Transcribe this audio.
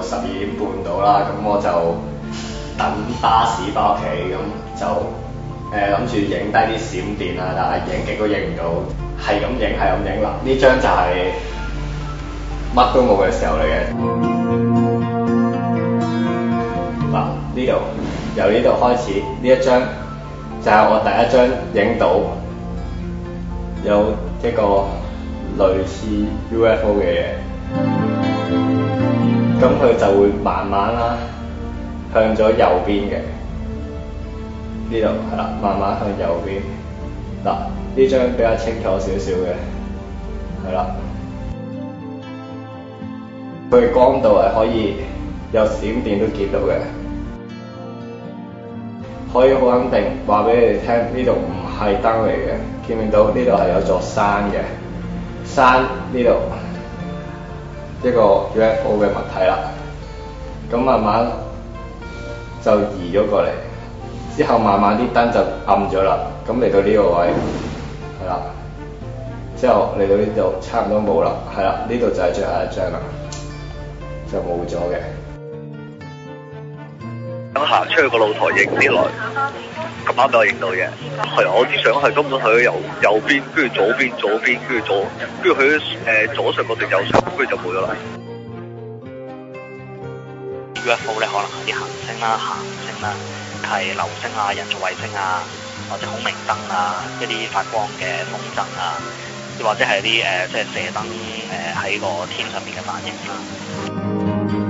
就12點半到啦，咁我就等巴士翻屋企，咁就諗住影低啲閃電啊，但係影極都影唔到，係咁影啦。呢張就係乜都冇嘅時候嚟嘅。嗱，呢度由呢度開始，呢一張就係我第一張影到有一個類似 UFO 嘅嘢，咁佢就會慢慢啦向咗右邊嘅，呢度係啦，慢慢向右邊。嗱，呢張比較清楚少少嘅，係啦，佢光度係可以有閃電都見到嘅，可以好肯定話俾你哋聽，呢度唔係燈嚟嘅，見唔見到？呢度係有座山嘅，山呢度一個 UFO 嘅物體啦，咁慢慢就移咗過嚟，之後慢慢啲燈就暗咗啦，咁嚟到呢個位，係啦，之後嚟到呢度差唔多冇啦，係啦，呢度就係最後一張啦，就冇咗嘅。想行出去個露台影啲來，咁啱俾我影到嘅。係啊，我啲相係根本喺右邊，跟住左邊，跟住佢左上角定右上，跟住就冇咗啦。UFO 咧可能係啲行星啦、行星啦，係流星啊、人造衛星啊，或者孔明燈啊，一啲發光嘅風箏啊，又或者係啲即係射燈喺個天上面嘅反應啦。